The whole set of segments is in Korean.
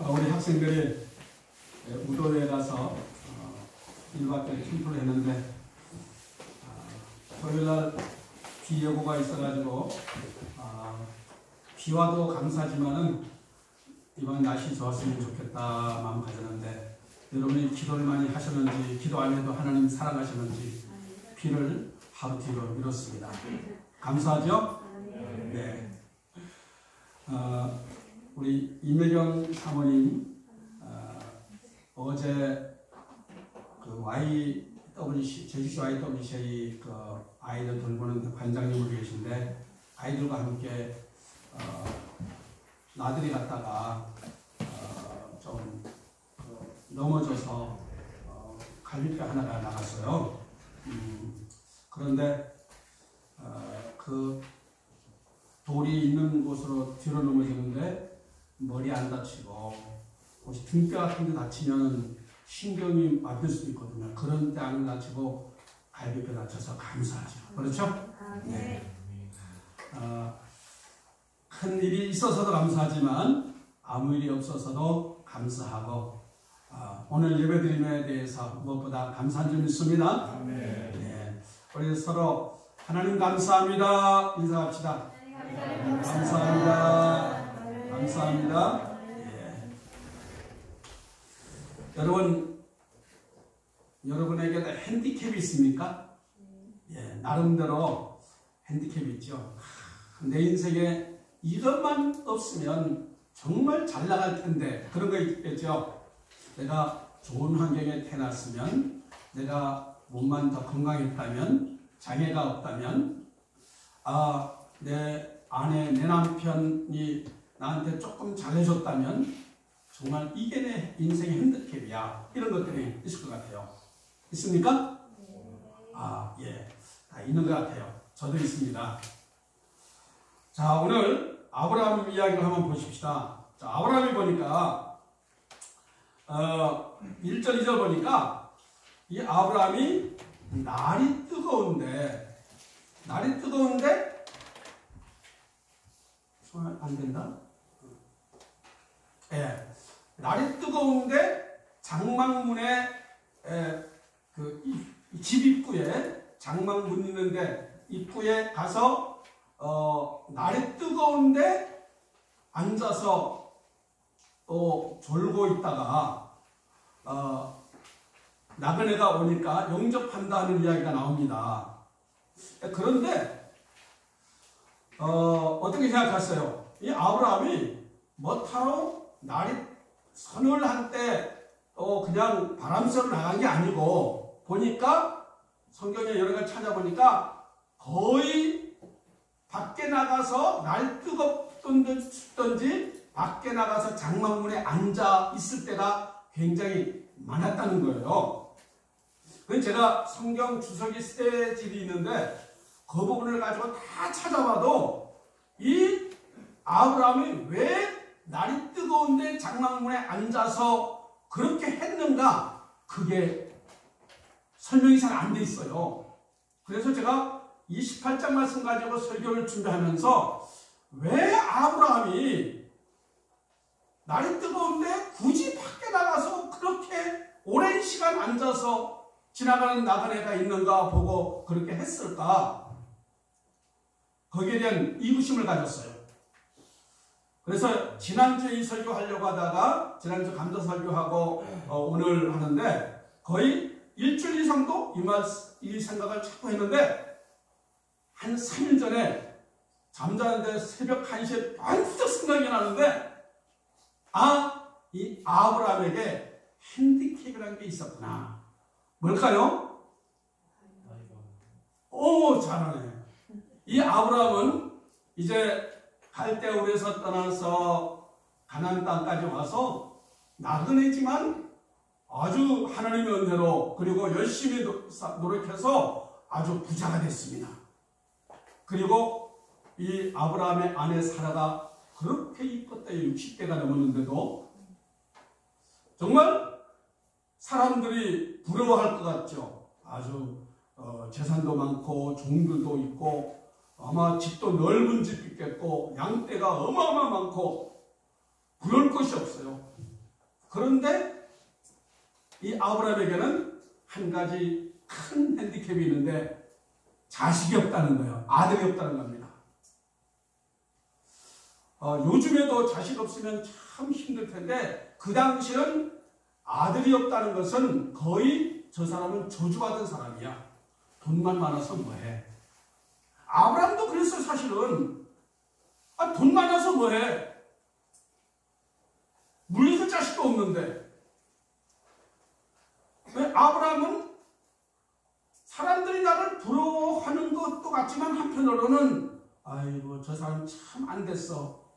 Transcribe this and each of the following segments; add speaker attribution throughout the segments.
Speaker 1: 우리 학생들이 우도에 가서 1박 2일 캠프를 했는데 토요일날 비 예보가 있어가지고 비 와도 감사하지만은 이번 날씨 좋았으면 좋겠다 마음 가졌는데 여러분이 기도를 많이 하셨는지 기도 안 해도 하나님 사랑하셨는지 비를 하루 뒤로 미뤘습니다. 감사하죠? 네. 우리 임혜경 사모님 어제 그 YWC 제주시 YWCA 그 아이들 돌보는 관장님으로 계신데 아이들과 함께 나들이 갔다가 좀 넘어져서 갈비뼈 하나가 나갔어요. 그런데 그 돌이 있는 곳으로 뒤로 넘어지는데 머리 안 다치고 혹시 등뼈 같은 데 다치면 신경이 막힐 수도 있거든요. 그런 데 안 다치고 갈비뼈 다쳐서 감사하죠. 그렇죠? 네. 큰 일이 있어서도 감사하지만 아무 일이 없어서도 감사하고 오늘 예배드림에 대해서 무엇보다 감사한 점이 있습니다. 네. 우리 서로 하나님 감사합니다. 인사합시다. 감사합니다. 감사합니다. 예. 여러분에게도 핸디캡이 있습니까? 예, 나름대로 핸디캡이 있죠. 내 인생에 이것만 없으면 정말 잘 나갈 텐데 그런 거 있겠죠. 내가 좋은 환경에 태어났으면, 내가 몸만 더 건강했다면, 장애가 없다면, 내 아내, 내 남편이 나한테 조금 잘해줬다면 정말 이게 내 인생의 핸디캡이야. 이런 것들이 있을 것 같아요. 있습니까? 예. 다 있는 것 같아요. 저도 있습니다. 자, 오늘 아브라함 이야기를 한번 보십시다. 자, 아브라함이 보니까 1절, 2절 보니까 이 아브라함이 날이 뜨거운데 안 된다? 예. 날이 뜨거운데 장막문에 집 입구에 장막문 있는데 입구에 가서 날이 뜨거운데 앉아서 졸고 있다가 나그네가 오니까 영접한다는 이야기가 나옵니다. 그런데 어떻게 생각하세요? 이 아브라함이 뭐타로 날이 서늘한 때 그냥 바람 쐬러 나간 게 아니고 보니까 성경에 여러 가지 찾아보니까 거의 밖에 나가서 날 뜨겁던지 밖에 나가서 장막문에 앉아 있을 때가 굉장히 많았다는 거예요. 그래서 제가 성경 주석이 세 질이 있는데 그 부분을 가지고 다 찾아봐도 이 아브라함이 왜 날이 뜨거운데 장막문에 앉아서 그렇게 했는가, 그게 설명이 잘 안 돼 있어요. 그래서 제가 이 18장 말씀 가지고 설교를 준비하면서 왜 아브라함이 날이 뜨거운데 굳이 밖에 나가서 그렇게 오랜 시간 앉아서 지나가는 나그네가 있는가 보고 그렇게 했을까, 거기에 대한 이구심을 가졌어요. 그래서 지난주에 이 설교하려고 하다가 지난주 감사 설교하고 오늘 하는데 거의 일주일 이상도 이 생각을 자꾸 했는데, 한 3일 전에 잠자는데 새벽 1시에 번쩍 생각이 나는데, 이 아브라함에게 핸디캡이라는 게 있었구나. 뭘까요? 오, 잘하네. 이 아브라함은 이제 갈대우에서 떠나서 가나안 땅까지 와서 나그네지만 아주 하나님의 은혜로 그리고 열심히 노력해서 아주 부자가 됐습니다. 그리고 이 아브라함의 아내 사라가 그렇게 이뻤다. 60대가 넘었는데도 정말 사람들이 부러워할 것 같죠. 아주 재산도 많고 종들도 있고 아마 집도 넓은 집 있겠고 양떼가 어마어마 많고 부러울 것이 없어요. 그런데 이 아브라함에게는 한 가지 큰 핸디캡이 있는데 자식이 없다는 거예요. 아들이 없다는 겁니다. 요즘에도 자식 없으면 참 힘들 텐데 그 당시는 아들이 없다는 것은 거의 저 사람은 저주받은 사람이야. 돈만 많아서 뭐해. 아브라함도 그랬어요. 사실은 돈 많아서 뭐해. 물리실 자식도 없는데. 왜? 아브라함은 사람들이 나를 부러워하는 것도 같지만 한편으로는 아이고 저 사람 참 안 됐어.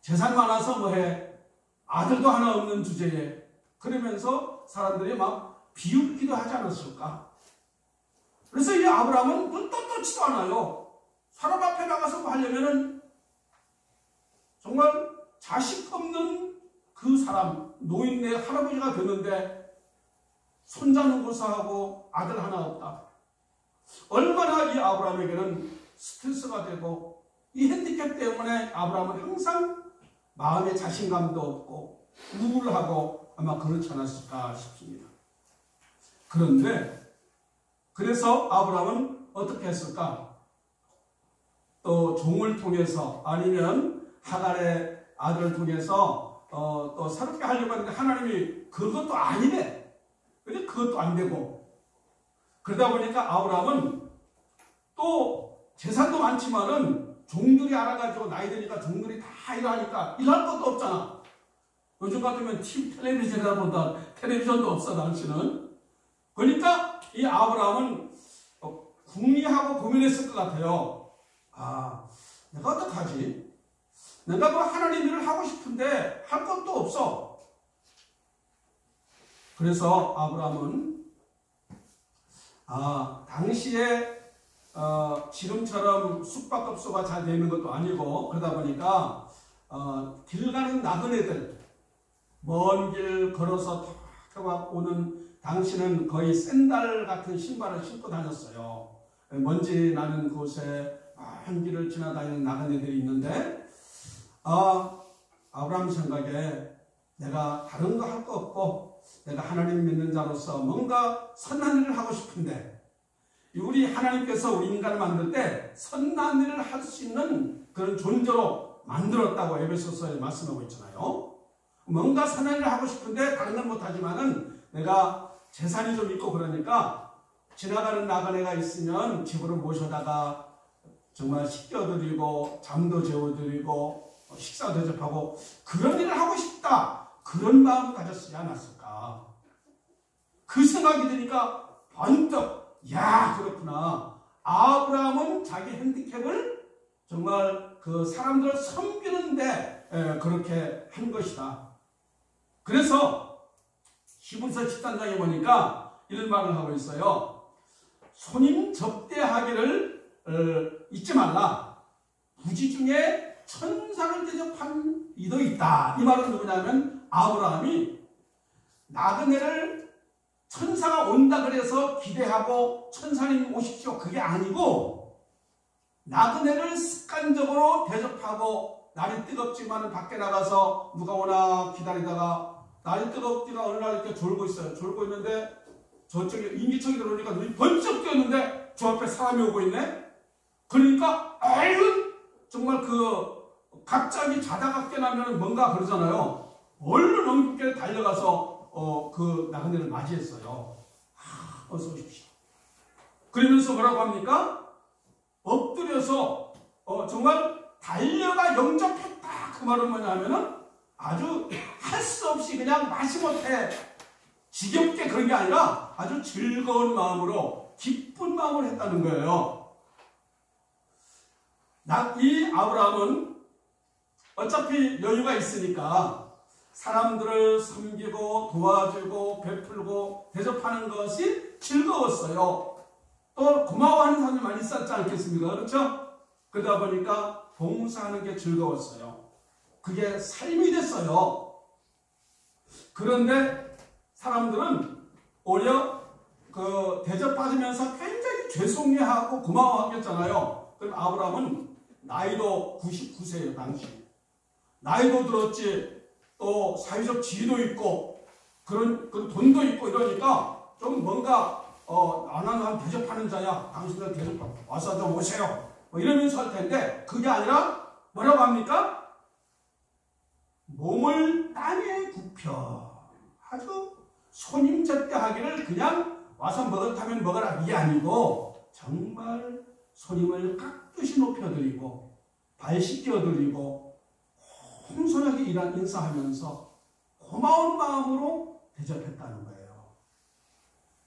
Speaker 1: 재산 많아서 뭐해. 아들도 하나 없는 주제에. 그러면서 사람들이 막 비웃기도 하지 않았을까. 그래서 이 아브라함은 눈 떴지도 않아요. 사람 앞에 나가서 뭐 하려면은 정말 자식 없는 그 사람, 노인네 할아버지가 되는데 손자는 고사하고 아들 하나 없다. 얼마나 이 아브라함에게는 스트레스가 되고 이 핸디캡 때문에 아브라함은 항상 마음에 자신감도 없고 우울하고 아마 그렇지 않았을까 싶습니다. 그런데 그래서 아브라함은 어떻게 했을까? 또 종을 통해서 아니면 하갈의 아들을 통해서 또 새롭게 하려고 하는데 하나님이 그것도 아니래. 근데 그것도 안 되고 그러다 보니까 아브라함은 또 재산도 많지만은 종들이 알아가지고 나이 드니까 종들이 다 일하니까 일할 것도 없잖아. 요즘 같으면 텔레비전이나 본다. 텔레비전도 없어 당시는. 그러니까 이 아브라함은 궁리하고 고민했을 것 같아요. 내가 어떡하지? 내가 뭐 하나님 일을 하고 싶은데 할 것도 없어. 그래서 아브라함은 당시에 지금처럼 숙박업소가 잘 되는 것도 아니고 그러다 보니까 길 가는 나그네들 먼 길 걸어서 탁 오는 당시는 거의 샌들 같은 신발을 신고 다녔어요. 먼지 나는 곳에 한 길을 지나다니는 나그네들이 있는데 아브라함 생각에 내가 다른 거 할 거 없고 내가 하나님 믿는 자로서 뭔가 선한 일을 하고 싶은데 우리 하나님께서 우리 인간을 만들 때 선한 일을 할 수 있는 그런 존재로 만들었다고 에베소서에 말씀하고 있잖아요. 뭔가 선한 일을 하고 싶은데 다른 건 못하지만은 내가 재산이 좀 있고 그러니까 지나가는 나그네가 있으면 집으로 모셔다가 정말 씻겨드리고 잠도 재워드리고 식사 대접하고 그런 일을 하고 싶다. 그런 마음을 가졌지 않았을까. 그 생각이 드니까 번뜩 그렇구나. 아브라함은 자기 핸디캡을 정말 그 사람들을 섬기는데 그렇게 한 것이다. 그래서 히브리서 13장에 보니까 이런 말을 하고 있어요. 손님 접대하기를 잊지 말라. 부지 중에 천사를 대접한 이도 있다. 이 말은 누구냐면 아브라함이 나그네를 천사가 온다 그래서 기대하고 천사님 오십시오 그게 아니고 나그네를 습관적으로 대접하고 날이 뜨겁지만 밖에 나가서 누가 오나 기다리다가 날이 뜨겁지가 어느 날 이렇게 졸고 있어요. 졸고 있는데 저쪽에 인기척이 들어오니까 눈이 번쩍 뜨였는데 저 앞에 사람이 오고 있네. 그러니까 아유 정말 갑자기 자다가 깨나면 뭔가 그러잖아요. 얼른 엄게 달려가서 그 나그네를 맞이했어요. 어서 오십시오. 그러면서 뭐라고 합니까? 엎드려서 정말 달려가 영접했다. 그 말은 뭐냐면은 아주 할 수 없이 그냥 마지못해 지겹게 그런 게 아니라 아주 즐거운 마음으로 기쁜 마음으로 했다는 거예요. 이 아브라함은 어차피 여유가 있으니까 사람들을 섬기고 도와주고 베풀고 대접하는 것이 즐거웠어요. 또 고마워하는 사람이 많이 있었지 않겠습니까? 그렇죠? 그러다 보니까 봉사하는 게 즐거웠어요. 그게 삶이 됐어요. 그런데 사람들은 오히려 대접받으면서 굉장히 죄송해하고 고마워하겠잖아요. 그럼 아브라함은 나이도 99세예요, 당시. 나이도 들었지, 또 사회적 지위도 있고, 그런 돈도 있고 이러니까 좀 뭔가, 나는 한 대접하는 자야. 당신들 대접하고 와서 좀 오세요. 뭐 이러면서 할 텐데, 그게 아니라 뭐라고 합니까? 몸을 땅에 굽혀. 아주 손님 접대하기를 그냥 와서 먹었다면 먹어라. 이게 아니고, 정말 손님을 깍듯이 높여드리고, 발 씻겨드리고, 공손하게 인사하면서 고마운 마음으로 대접했다는 거예요.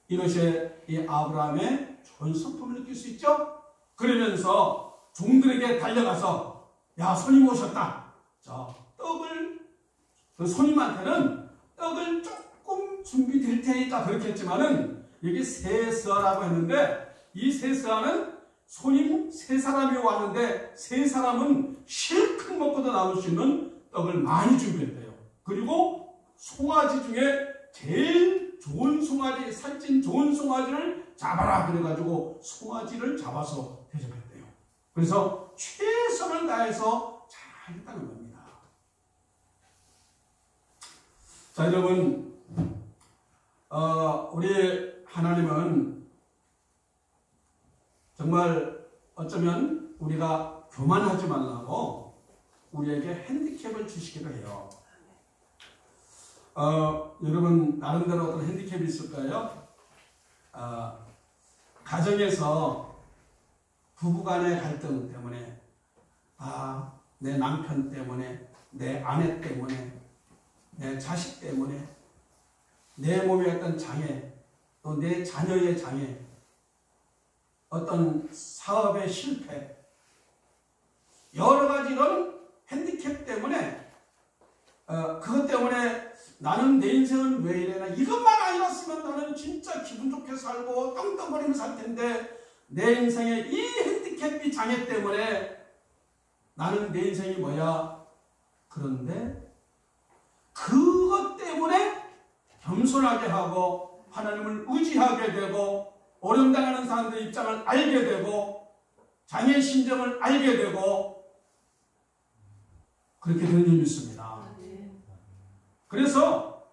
Speaker 1: 이것이 이 아브라함의 좋은 성품을 느낄 수 있죠? 그러면서 종들에게 달려가서 야 손님 오셨다. 자 떡을 그 손님한테는 떡을 조금 준비될 테니까 그렇게 했지만은 여기 세서라고 했는데 이 세서는 손님 세 사람이 왔는데 세 사람은 실컷 먹고도 남을 수 있는 떡을 많이 준비했대요. 그리고 송아지 중에 제일 좋은 송아지, 살찐 좋은 송아지를 잡아라 그래가지고 송아지를 잡아서 대접했대요. 그래서 최선을 다해서 잘 했다는 겁니다. 자 여러분, 우리 하나님은 정말 어쩌면 우리가 교만하지 말라고 우리에게 핸디캡을 주시기도 해요. 여러분 나름대로 어떤 핸디캡이 있을까요? 가정에서 부부간의 갈등 때문에 내 남편 때문에 내 아내 때문에 내 자식 때문에 내 몸에 어떤 장애 또 내 자녀의 장애 어떤 사업의 실패 여러 가지 이런 핸디캡 때문에 그것 때문에 나는 내 인생은 왜 이래나 이것만 아니었으면 나는 진짜 기분 좋게 살고 떵떵거리며 살 텐데 내 인생의 이 핸디캡이 장애 때문에 나는 내 인생이 뭐야. 그런데 그것 때문에 겸손하게 하고 하나님을 의지하게 되고 어려움 당하는 사람들의 입장을 알게 되고 장애의 심정을 알게 되고 그렇게 되는 일이 있습니다. 그래서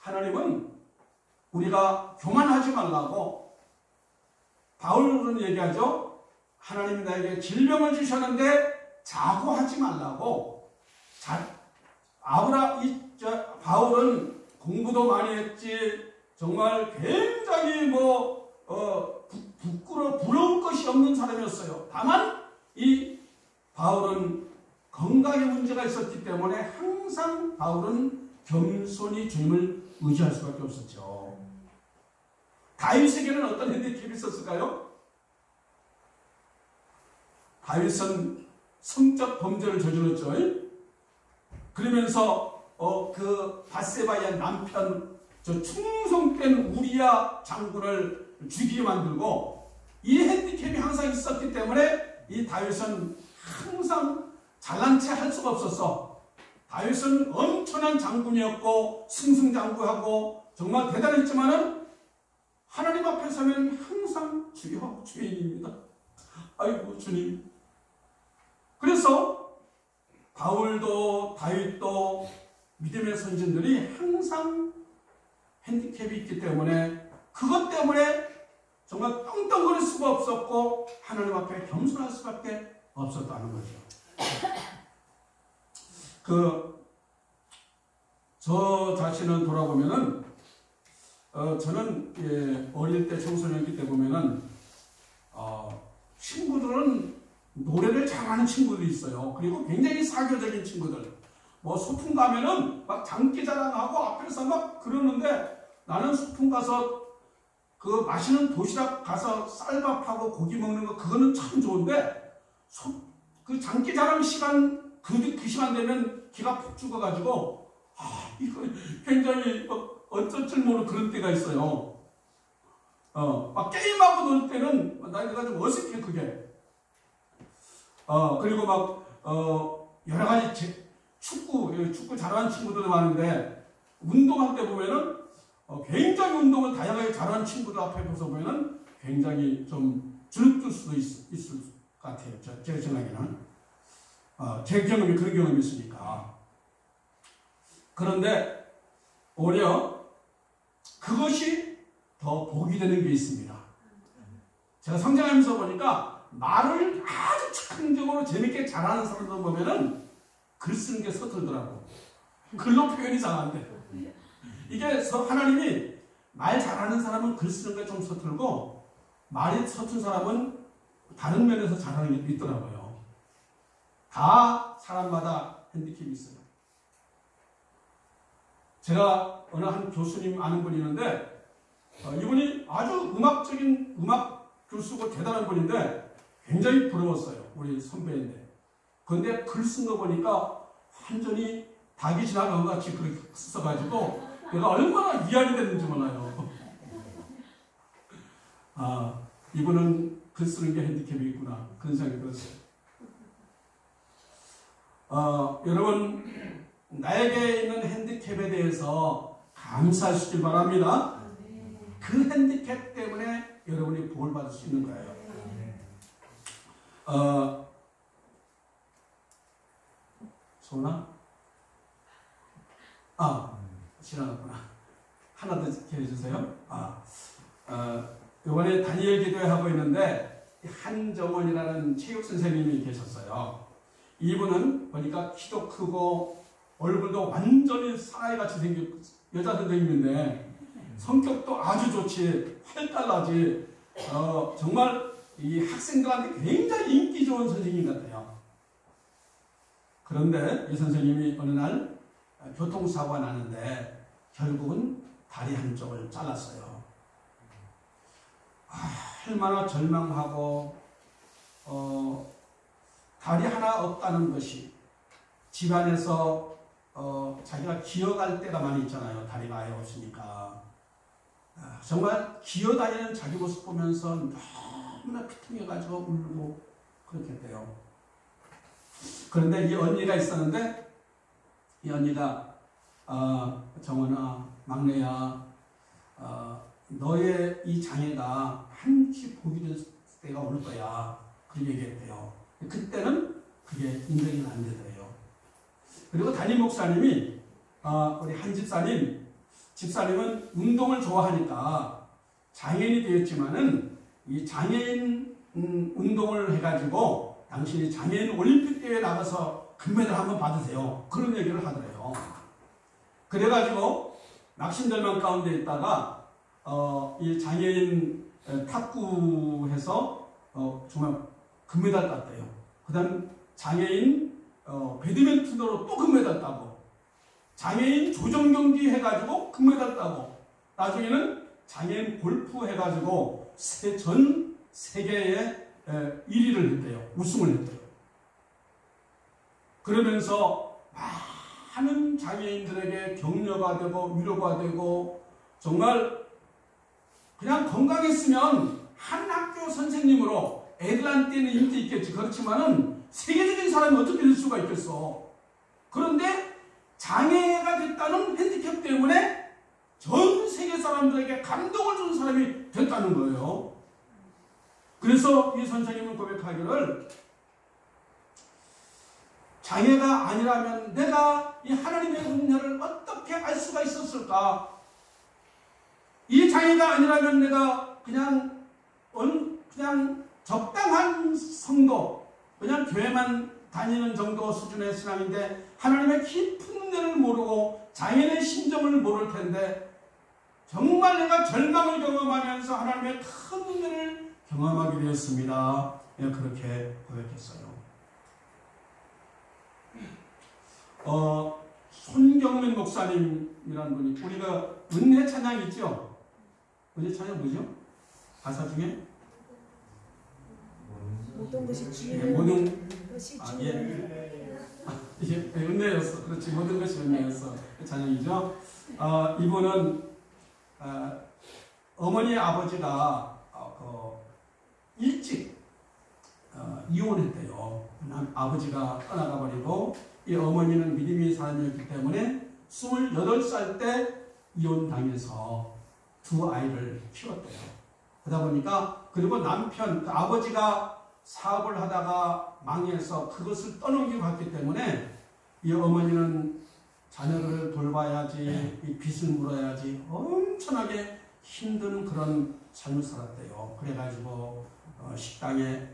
Speaker 1: 하나님은 우리가 교만하지 말라고 바울은 얘기하죠. 하나님이 나에게 질병을 주셨는데 자고하지 말라고. 바울은 공부도 많이 했지 정말 굉장히 부러울 것이 없는 사람이었어요. 다만 이 바울은 건강에 문제가 있었기 때문에 항상 바울은 겸손히 주님을 의지할 수밖에 없었죠. 다윗에게는 어떤 핸디캡이 있었을까요? 다윗은 성적 범죄를 저질렀죠. 그러면서 그 밧세바의 남편 저 충성된 우리야 장군을 죽이게 만들고 이 핸디캡이 항상 있었기 때문에 이 다윗은 항상 잘난 체 할 수가 없었어. 다윗은 엄청난 장군이었고 승승장구하고 정말 대단했지만은 하나님 앞에 서면 항상 주여 주인입니다. 아이고 주님. 그래서 바울도 다윗도 믿음의 선진들이 항상 핸디캡이 있기 때문에 그것 때문에 정말 떵떵거릴 수가 없었고 하나님 앞에 겸손할 수밖에 없었다는 거죠. 저 자신을 돌아보면은 저는 어릴 때 청소년기 때 보면은 친구들은 노래를 잘하는 친구들이 있어요. 그리고 굉장히 사교적인 친구들. 뭐 소풍 가면은 막 장기 자랑하고 앞에서 막 그러는데 나는 소풍 가서 그 맛있는 도시락 가서 쌀밥하고 고기 먹는 거 그거는 참 좋은데 그 장기 자랑 시간 그 시간 되면 기가 푹 죽어가지고 이거 굉장히 어쩔 줄 모르는 그런 때가 있어요. 막 게임하고 놀 때는 내가 좀 어색해 그게. 그리고 막 여러 가지 축구 잘하는 친구들도 많은데 운동할 때 보면은 굉장히 운동을 다양하게 잘하는 친구들 앞에 서서 보면은 굉장히 좀 주눅들 수도 있을 것 같아요. 제 생각에는. 제 경험이 그런 경험이 있으니까. 그런데 오히려 그것이 더 복이 되는 게 있습니다. 제가 성장하면서 보니까 말을 아주 즉흥적으로 재밌게 잘하는 사람들 보면은 글 쓰는 게 서툴더라고. 글로 표현이 잘 안 돼. 이게 하나님이 말 잘하는 사람은 글 쓰는 게 좀 서툴고 말이 서툰 사람은 다른 면에서 잘하는 게 있더라고요. 다 사람마다 핸디캡이 있어요. 제가 어느 한 교수님 아는 분이 있는데 이분이 아주 음악 교수고 대단한 분인데 굉장히 부러웠어요. 우리 선배인데. 그런데 글 쓴 거 보니까 완전히 닭이 지나간 것 같이 그렇게 써가지고 내가 얼마나 위안이 됐는지 몰라요. 이분은 글 쓰는 게 핸디캡이 있구나. 그런 생각이 들었어요. 여러분, 나에게 있는 핸디캡에 대해서 감사하시길 바랍니다. 그 핸디캡 때문에 여러분이 복을 받을 수 있는 거예요. 소나? 지나갔구나. 하나 더 해주세요. 이번에 다니엘 기도회 하고 있는데 한정원이라는 체육 선생님이 계셨어요. 이분은 보니까 키도 크고 얼굴도 완전히 사나이같이 생긴 여자 선생님인데 성격도 아주 좋지, 활달하지, 정말 이 학생들한테 굉장히 인기 좋은 선생님 같아요. 그런데 이 선생님이 어느 날 교통사고가 나는데 결국은 다리 한쪽을 잘랐어요. 얼마나 절망하고 다리 하나 없다는 것이 집안에서 자기가 기어갈 때가 많이 있잖아요. 다리가 아예 없으니까. 정말 기어다니는 자기 모습 보면서 너무나 피퉁여가지고 울고 그렇게 돼요. 그런데 이 언니가 있었는데 이 언니가 정원아, 막내야, 너의 이 장애가 한치 복이 될 때가 올 거야. 그 얘기했대요. 그때는 그게 인정이 안 되더래요. 그리고 담임 목사님이 우리 한 집사님은 운동을 좋아하니까 장애인이 되었지만은 이 장애인 운동을 해가지고 당신이 장애인 올림픽 대회에 나가서 금메달 한번 받으세요. 그런 얘기를 하더래요. 그래가지고 낙심절망 가운데 있다가 이 장애인 탁구해서 정말 금메달 땄대요. 그 다음 장애인 배드민턴으로 또 금메달 따고 장애인 조정경기 해가지고 금메달 따고 나중에는 장애인 골프 해가지고 전 세계에 1위를 했대요. 우승을 했대요. 그러면서 많은 장애인들에게 격려가 되고 위로가 되고 정말 그냥 건강했으면 한 학교 선생님으로 애들한테는 인기 있겠지. 그렇지만은 세계적인 사람이 어떻게 될 수가 있겠어. 그런데 장애가 됐다는 핸디캡 때문에 전 세계 사람들에게 감동을 준 사람이 됐다는 거예요. 그래서 이 선생님은 고백하기를, 장애가 아니라면 내가 이 하나님의 은혜를 어떻게 알 수가 있었을까? 이 장애가 아니라면 내가 그냥 적당한 성도, 그냥 교회만 다니는 정도 수준의 신앙인데 하나님의 깊은 은혜를 모르고 장애의 심정을 모를 텐데, 정말 내가 절망을 경험하면서 하나님의 큰 은혜를 경험하게 되었습니다. 그렇게 고백했어요. 손경민 목사님이라는 분이, 우리가 은혜 찬양 있죠? 은혜 찬양 뭐죠? 가사 중에?
Speaker 2: 모든 것이 주의
Speaker 1: 모든
Speaker 2: 것이
Speaker 1: 이게 은혜였어. 그렇지. 모든 것이 은혜였어. 찬양이죠. 이분은 어머니 아버지가 일찍 이혼했대요. 아버지가 떠나가 버리고 이 어머니는 믿음의 사람이었기 때문에 28살 때 이혼당해서 두 아이를 키웠대요. 그러다 보니까, 그리고 남편, 그 아버지가 사업을 하다가 망해서 그것을 떠넘기고 갔기 때문에 이 어머니는 자녀를 돌봐야지, 이 빚을 물어야지 엄청나게 힘든 그런 삶을 살았대요. 그래가지고 식당에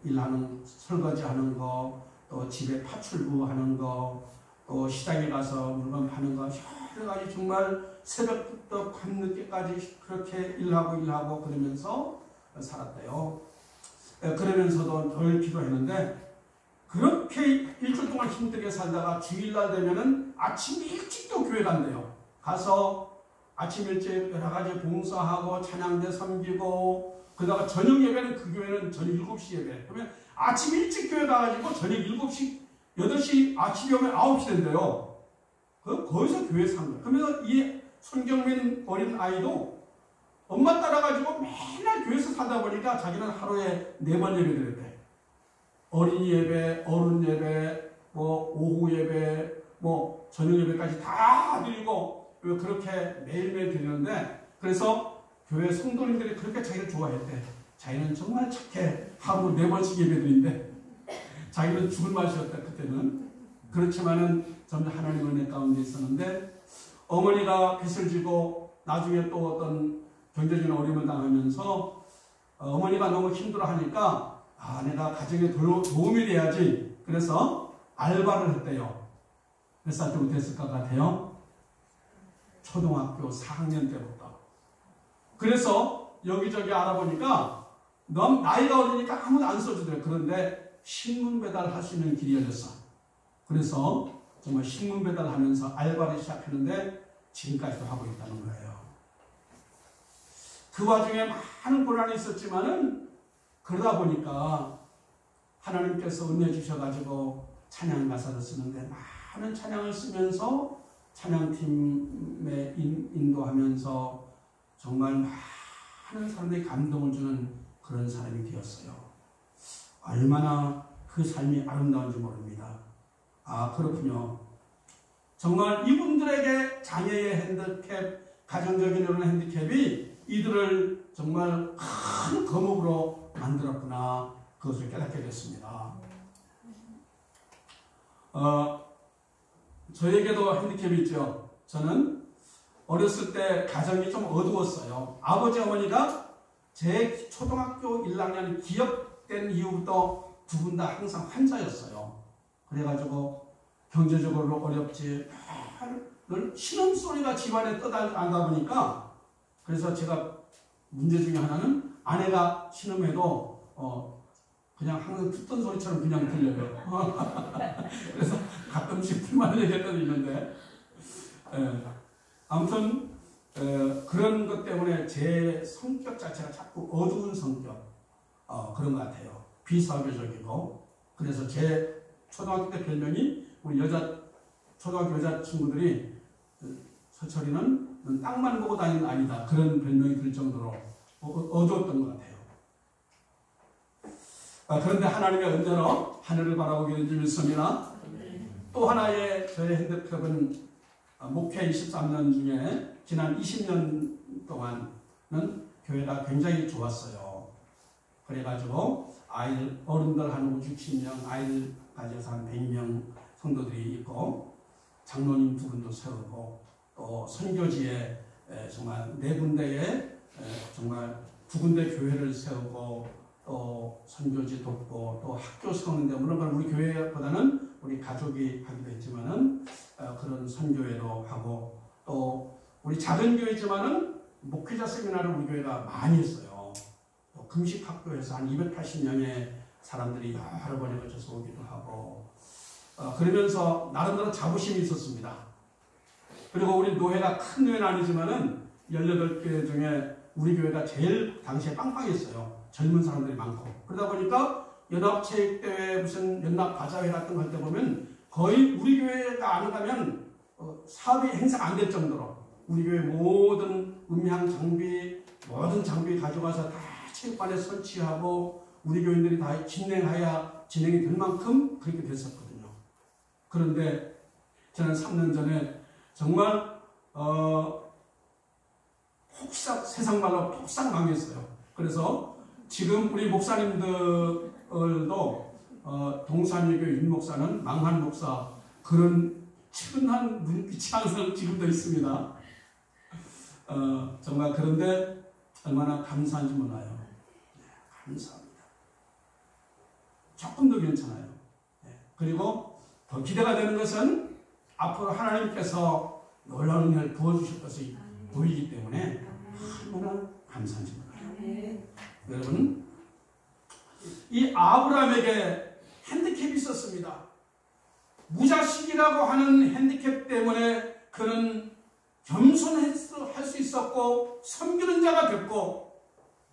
Speaker 1: 일하는, 설거지하는 거, 또 집에 파출부 하는 거, 또 시장에 가서 물건 파는 거, 여러 가지 정말 새벽부터 밤늦게까지 그렇게 일하고 그러면서 살았대요. 그러면서도 늘 기도했는데, 그렇게 일주일 동안 힘들게 살다가 주일날 되면은 아침 일찍도 교회 간대요. 가서 아침 일찍 여러 가지 봉사하고 찬양대 섬기고, 그러다가 저녁 예배는, 그 교회는 저녁 7시 예배. 그러면 아침 일찍 교회 가가지고 저녁 7시, 8시, 아침에 오면 9시 된대요. 거기서 교회 산 거예요. 그러면서 이 손경민 어린 아이도 엄마 따라가지고 맨날 교회에서 살다 보니까 자기는 하루에 4번 예배 드렸대. 어린이 예배, 어른 예배, 오후 예배, 저녁 예배까지 다 드리고, 그렇게 매일매일 드리는데, 그래서 교회 성도님들이 그렇게 자기를 좋아했대. 자기는 정말 착해. 하루 4번씩 예배 드린대. 자기는 죽을 맛이었다, 그때는. 그렇지만은 점점 하나님의 은혜 가운데 있었는데, 어머니가 빚을 지고 나중에 또 어떤 경제적인 어려움을 당하면서 어머니가 너무 힘들어하니까, 내가 가정에 도움이 돼야지. 그래서 알바를 했대요. 몇 살 때부터 했을 것 같아요? 초등학교 4학년 때부터. 그래서 여기저기 알아보니까 너무 나이가 어리니까 아무도 안 써주더래요. 그런데 신문 배달할 수 있는 길이 열렸어. 그래서 정말 신문 배달하면서 알바를 시작했는데 지금까지도 하고 있다는 거예요. 그 와중에 많은 고난이 있었지만은, 그러다 보니까 하나님께서 은혜 주셔가지고 찬양 가사를 쓰는데, 많은 찬양을 쓰면서 찬양팀에 인도하면서 정말 많은 사람들이 감동을 주는 그런 사람이 되었어요. 얼마나 그 삶이 아름다운지 모릅니다. 그렇군요. 정말 이분들에게 장애의 핸디캡, 가정적인 이런 핸디캡이 이들을 정말 큰 거목으로 만들었구나, 그것을 깨닫게 됐습니다. 저에게도 핸디캡이 있죠. 저는 어렸을 때 가정이 좀 어두웠어요. 아버지 어머니가 제 초등학교 1학년 기억된 이후부터 두 분 다 항상 환자였어요. 그래가지고 경제적으로 어렵지, 늘 신음소리가 집안에 떠나다 보니까, 그래서 제가 문제 중에 하나는 아내가 신음해도 그냥 항상 듣던 소리처럼 그냥 들려요. 그래서 가끔씩 불만을 얘기했던 적이 있는데, 아무튼 그런 것 때문에 제 성격 자체가 자꾸 어두운 성격, 그런 것 같아요. 비사교적이고. 그래서 제 초등학교 때 별명이, 우리 초등학교 여자 친구들이 서철이는 땅만 보고 다니는 아이다, 그런 별명이 들 정도로 어두웠던 것 같아요. 그런데 하나님의 은혜로 하늘을 바라보게 된 줄 믿습니다. 또 하나의 저의 핸드캡은 목회 23년 중에 지난 20년 동안은 교회가 굉장히 좋았어요. 그래가지고 어른들 한 60명, 아이들 가져서 한 100명 성도들이 있고 장로님 2분도 세우고 또 선교지에 정말 4군데에 정말 2군데 교회를 세우고 또 선교지 돕고 또 학교 세우는데 물론 우리 교회보다는 우리 가족이 하기도 했지만은 그런 선교회도 하고 또 우리 작은 교회지만은 목회자 세미나를 우리 교회가 많이 했어요. 또 금식 학교에서 한 280명의 사람들이 여러 번에 걸쳐서 오기도 하고 그러면서 나름대로 자부심이 있었습니다. 그리고 우리 노회가 큰 노회는 아니지만은 18교회 중에 우리 교회가 제일 당시에 빵빵했어요. 젊은 사람들이 많고. 그러다 보니까 연합체육대회 무슨 연합바자회 같은 거 할 때 보면 거의 우리 교회가 안 가면 사업이 행사가 안 될 정도로 우리 교회 모든 음향 장비, 모든 장비 가져가서 다 체육관에 설치하고 우리 교인들이 다 진행이 될 만큼 그렇게 됐었거든요. 그런데 저는 3년 전에 정말 세상 말로 폭삭 망했어요. 그래서 지금 우리 목사님들도 동산유교 윤 목사는 망한 목사 그런 측은한 눈빛이 항상 지금도 있습니다. 정말 그런데 얼마나 감사한지 몰라요. 네, 감사합니다. 조금 더 괜찮아요. 네, 그리고 더 기대가 되는 것은 앞으로 하나님께서 놀라운 은혜를 부어주실 것이 보이기 때문에 얼마나 감사한지 몰라요. 여러분, 이 아브라함에게 핸디캡이 있었습니다. 무자식이라고 하는 핸디캡 때문에 그는 겸손할 수 있었고 섬기는 자가 됐고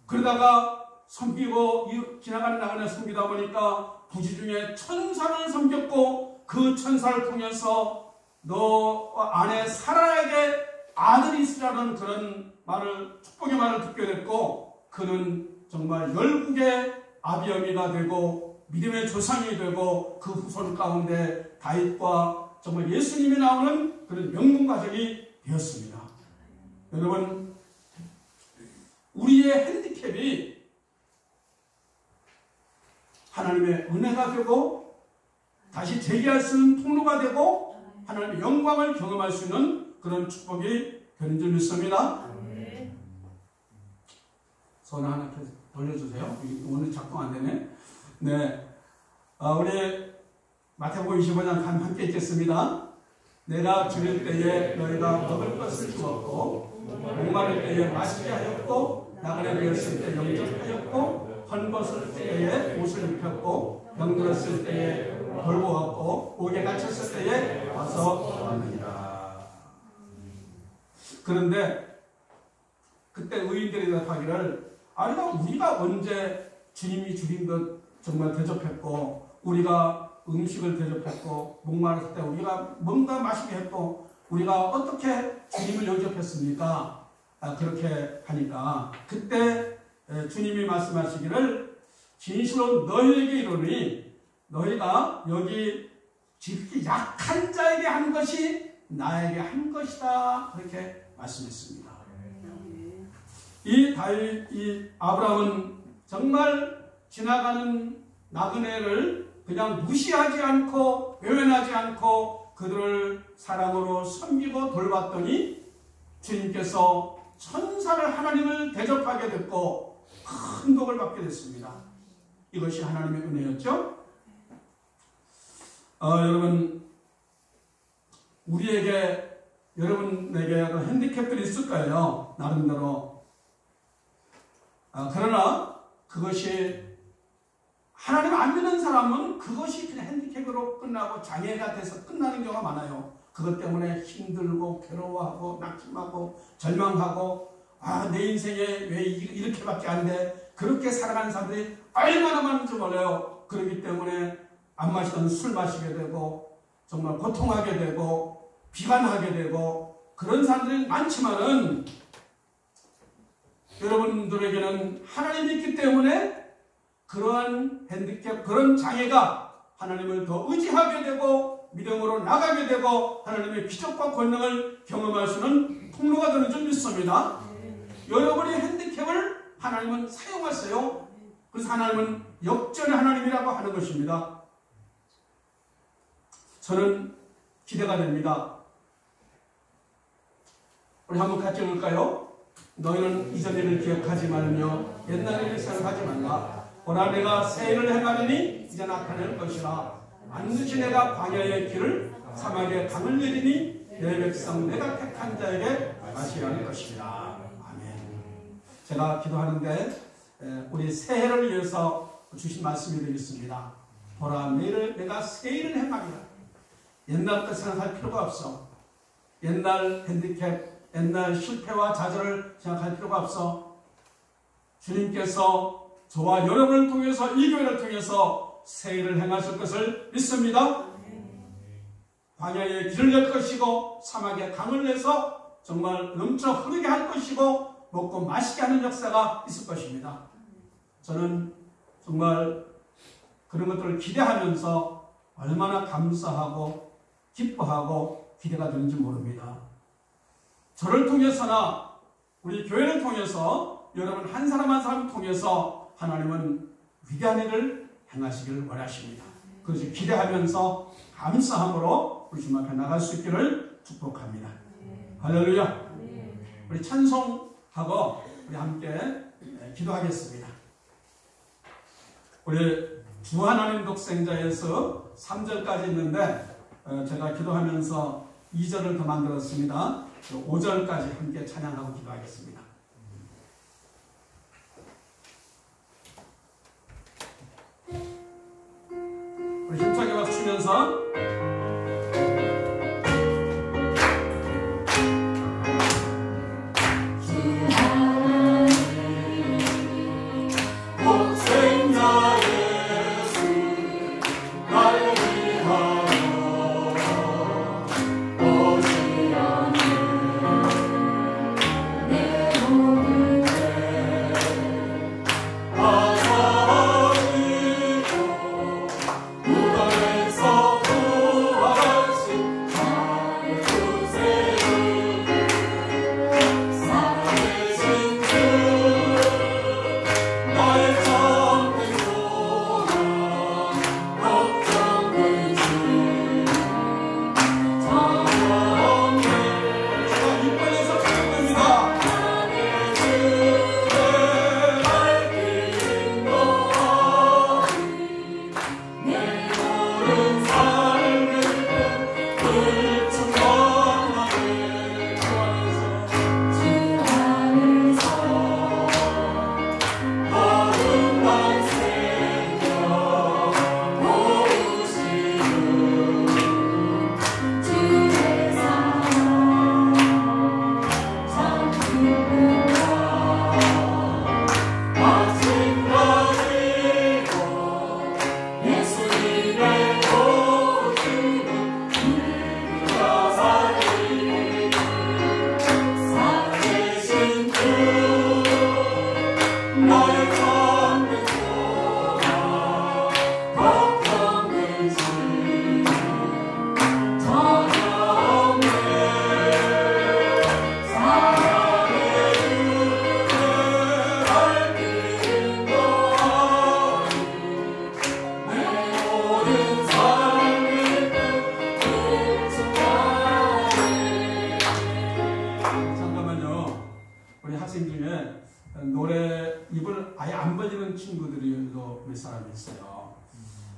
Speaker 1: 그러다가 섬기고 지나가는 나그네 섬기다 보니까 부지 중에 천사를 섬겼고 그 천사를 통해서 너 아내 사라에게 아들이 있으라는 그런 말을 축복의 말을 듣게 됐고 그는 정말 열국의 아비어미가 되고 믿음의 조상이 되고 그 후손 가운데 다윗과 정말 예수님이 나오는 그런 명문 가정이 되었습니다. 여러분, 우리의 핸디캡이 하나님의 은혜가 되고 다시 재기할 수 있는 통로가 되고 하나님의 영광을 경험할 수 있는 그런 축복이 되는 줄 믿습니다. 손 하나 돌려주세요. 오늘 작동 안 되네. 네, 우리 마태복음 25장 함께 읽겠습니다. 내가 죽을 때에 너희가 먹을 것을 주었고 목마를 때에 마시게 하였고 나그네 되었을 때 영접하였고 헐벗을 때에 옷을 입혔고 병들었을 때에 돌보았고 옥에 갇혔을 때에 와서 도왔느니라. 그런데 그때 의인들이 대답하기를 아니다 우리가 언제 주님이 주린 것 정말 대접했고 우리가 음식을 대접했고 목마를 때 우리가 뭔가 마시게 했고 우리가 어떻게 주님을 영접했습니까? 그렇게 하니까 그때 주님이 말씀하시기를 진실로 너희에게 이르노니 너희가 여기 지극히 약한 자에게 한 것이 나에게 한 것이다 그렇게 말씀했습니다. 이 아브라함은 정말 지나가는 나그네를 그냥 무시하지 않고 외면하지 않고 그들을 사랑으로 섬기고 돌봤더니 주님께서 천사를 하나님을 대접하게 됐고 큰 복을 받게 됐습니다. 이것이 하나님의 은혜였죠. 여러분 여러분에게 핸디캡들이 있을 거예요. 나름대로. 그러나 그것이 하나님 안 믿는 사람은 그것이 그냥 핸디캡으로 끝나고 장애가 돼서 끝나는 경우가 많아요. 그것 때문에 힘들고 괴로워하고 낙심하고 절망하고 내 인생에 왜 이렇게밖에 안 돼? 그렇게 살아가는 사람들이 얼마나 많은지 몰라요. 그렇기 때문에 안 마시던 술 마시게 되고 정말 고통하게 되고 비관하게 되고 그런 사람들이 많지만은 여러분들에게는 하나님이 있기 때문에 그러한 핸디캡, 그런 장애가 하나님을 더 의지하게 되고 믿음으로 나가게 되고 하나님의 기적과 권능을 경험할 수 있는 통로가 되는 줄 믿습니다. 여러분의 핸디캡을 하나님은 사용하세요. 그래서 하나님은 역전의 하나님이라고 하는 것입니다. 저는 기대가 됩니다. 우리 한번 같이 읽을까요? 너희는 이전 일을 기억하지 말며 옛날 일을 생각하지 말라. 보라 내가 새 일을 행하리니 이제 나타낼 것이라. 반드시 내가 광야의 길을 사막의 강을 내리니 내 백성 내가 택한 자에게 마시게 할 것이라. 아멘. 제가 기도하는데 우리 새해를 위해서 주신 말씀이 되겠습니다. 보라 내가 새 일을 행하리라. 옛날 것 생각할 필요가 없어. 옛날 핸디캡, 옛날 실패와 좌절을 생각할 필요가 없어. 주님께서 저와 여러분을 통해서 이 교회를 통해서 새 일을 행하실 것을 믿습니다. 광야의 길을 열 것이고 사막의 강을 내서 정말 넘쳐 흐르게 할 것이고 먹고 마시게 하는 역사가 있을 것입니다. 저는 정말 그런 것들을 기대하면서 얼마나 감사하고 기뻐하고 기대가 되는지 모릅니다. 저를 통해서나 우리 교회를 통해서 여러분 한 사람 한 사람 통해서 하나님은 위대한 일을 행하시기를 원하십니다. 그것을 기대하면서 감사함으로 우리 주님 앞에 나갈 수 있기를 축복합니다. 할렐루야. 우리 찬송하고 우리 함께 기도하겠습니다. 우리 주 하나님 독생자에서 3절까지 있는데 제가 기도하면서 2절을 더 만들었습니다. 5절까지 함께 찬양하고 기도하겠습니다. 우리 힘차게 박수 치면서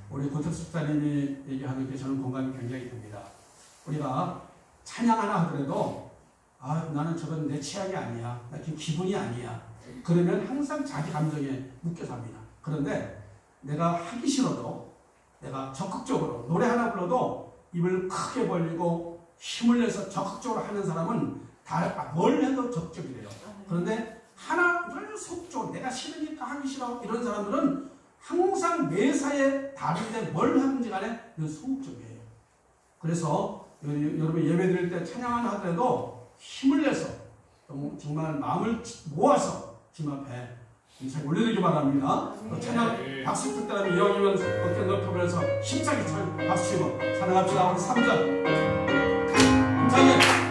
Speaker 1: 우리 고택숙 사님이 얘기하는 게 저는 공감이 굉장히 됩니다. 우리가 찬양 하나 하더라도 나는 저건 내 취향이 아니야. 나 지금 기분이 아니야. 그러면 항상 자기 감정에 묶여 삽니다. 그런데 내가 하기 싫어도 내가 적극적으로 노래 하나 불러도 입을 크게 벌리고 힘을 내서 적극적으로 하는 사람은 뭘 해도 적극적이래요. 그런데 하나를 속적으로 내가 싫으니까 하기 싫어 이런 사람들은 항상 매사에 다른데 뭘 하는지 간에 소극적이에요. 그래서 여러분 예배 드릴 때 찬양 하나 하더라도 힘을 내서 정말 마음을 모아서 주님 앞에 인생 올려드리기 바랍니다. 찬양 박수 듣다라면 여기면 어깨 넓혀버려서 힘차게 박수 치고 찬양합시다. 우리 3절 힘차게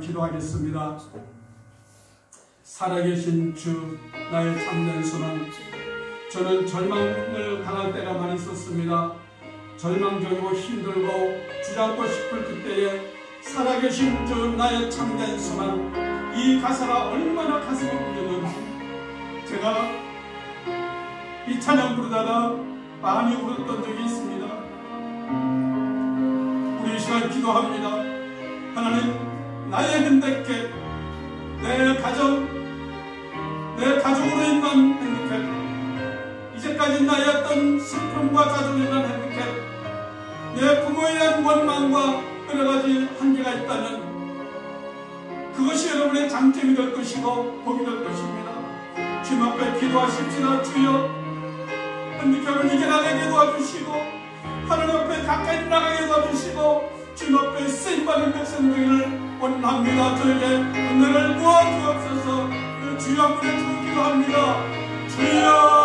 Speaker 1: 기도하겠습니다. 살아계신 주, 나의 참된 소망. 저는 절망을 당할 때가 많이 있었습니다. 절망적이고 힘들고 주저앉고 싶을 그때에 살아계신 주, 나의 참된 소망, 이 가사가 얼마나 가슴을 울렸는지 제가 이 찬양 부르다가 많이 울었던 적이 있습니다. 우리 이 시간 기도합니다. 하나님, 나의 핸디캡, 내 가정, 내 가족으로 인한 핸디캡, 이제까지 나의 어떤 슬픔과 가족으로 인한 핸디캡, 내 부모에 대한 원망과 여러가지 한계가 있다면 그것이 여러분의 장점이 될 것이고 복이 될 것입니다. 주님 앞에 기도하십시다. 주여, 핸디캡을 이겨나가게 도와주시고 하나님 앞에 가까이 나가게 도와주시고 주님 앞에 쓰임받은 백성들을 원합니다. 저에게 은혜를 부어주옵소서. 주여 한 분의 주 기도합니다. 주여,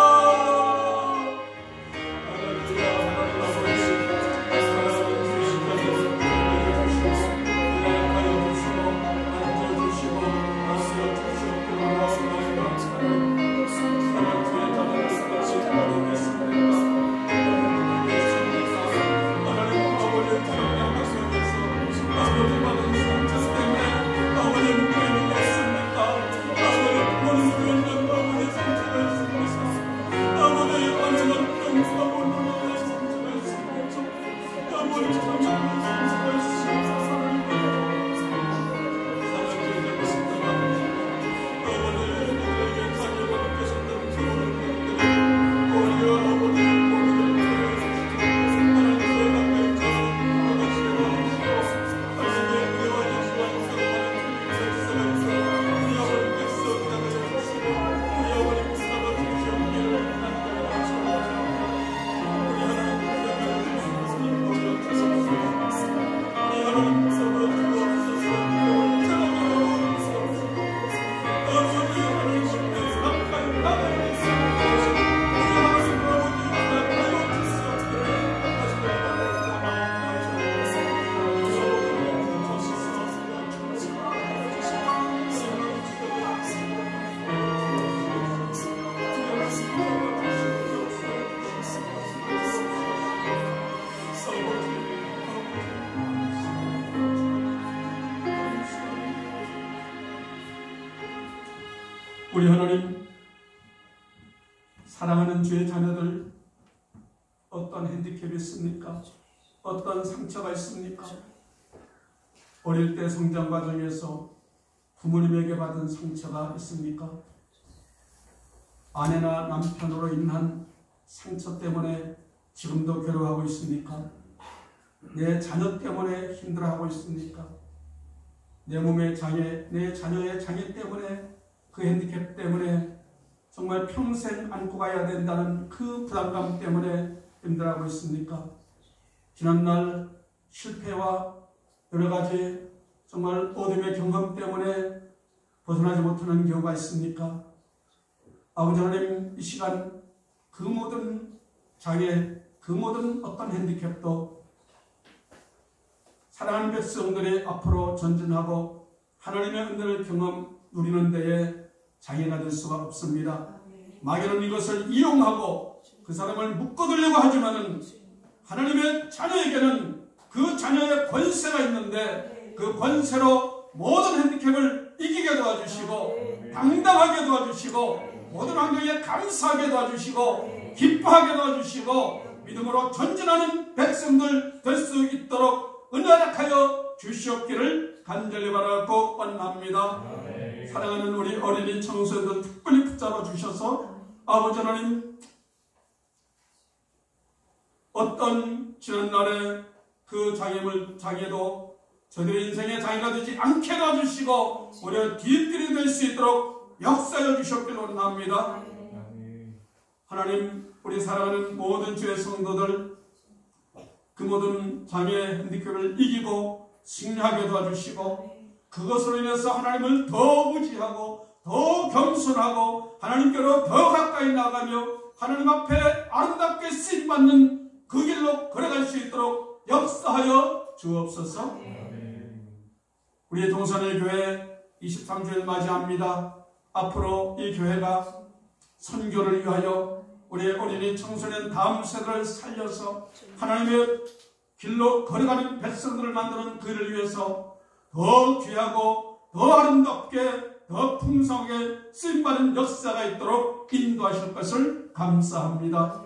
Speaker 1: 우리 하나님, 사랑하는 주의 자녀들 어떤 핸디캡이 있습니까? 어떤 상처가 있습니까? 어릴 때 성장 과정에서 부모님에게 받은 상처가 있습니까? 아내나 남편으로 인한 상처 때문에 지금도 괴로워하고 있습니까? 내 자녀 때문에 힘들어하고 있습니까? 내 몸의 장애, 내 자녀의 장애 때문에, 그 핸디캡 때문에 정말 평생 안고 가야 된다는 그 부담감 때문에 힘들어하고 있습니까? 지난날 실패와 여러 가지 정말 어둠의 경험 때문에 벗어나지 못하는 경우가 있습니까? 아버지 하나님, 이 시간 그 모든 장애, 그 모든 어떤 핸디캡도 사랑하는 백성들이 앞으로 전진하고 하나님의 은혜를 경험 누리는 데에 장애가 될 수가 없습니다. 마귀는 이것을 이용하고 그 사람을 묶어두려고 하지만은 하나님의 자녀에게는 그 자녀의 권세가 있는데 그 권세로 모든 핸디캡을 이기게 도와주시고 당당하게 도와주시고 모든 환경에 감사하게 도와주시고 기뻐하게 도와주시고 믿음으로 전진하는 백성들 될 수 있도록 은혜하여 주시옵기를 간절히 바라고 원합니다. 사랑하는 우리 어린이 청소년들 특별히 붙잡아 주셔서 아버지 하나님, 어떤 지난날에 그 장애도 저들의 인생의 장애가 되지 않게 도와주시고 오히려 뒤뜰이 될 수 있도록 역사해 주셨기를 원합니다. 하나님, 우리 사랑하는 모든 주의 성도들 그 모든 장애 핸디캡을 이기고 승리하게 도와주시고 그것으로 인해서 하나님을 더 의지하고 더 겸손하고 하나님께로 더 가까이 나가며 하나님 앞에 아름답게 쓰임받는 그 길로 걸어갈 수 있도록 역사하여 주옵소서. 우리 동산의 교회 23주일 맞이합니다. 앞으로 이 교회가 선교를 위하여 우리 어린이 청소년 다음 세대를 살려서 하나님의 길로 걸어가는 백성들을 만드는 그 일을 위해서 더 귀하고 더 아름답게 더 풍성하게 쓰임받는 역사가 있도록 인도하실 것을 감사합니다.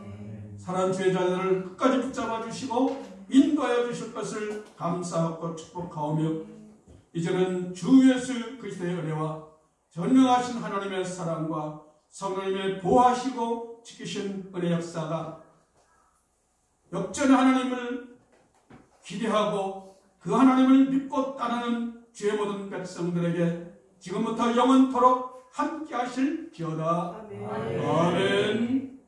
Speaker 1: 사랑하는 주의 자녀들을 끝까지 붙잡아 주시고 인도하여 주실 것을 감사하고 축복하오며 이제는 주 예수 그리스도의 은혜와 전능하신 하나님의 사랑과 성령님의 보호하시고 지키신 은혜 역사가 역전의 하나님을 기대하고 그 하나님을 믿고 따르는 주의 모든 백성들에게 지금부터 영원토록 함께 하실지어다. 아멘.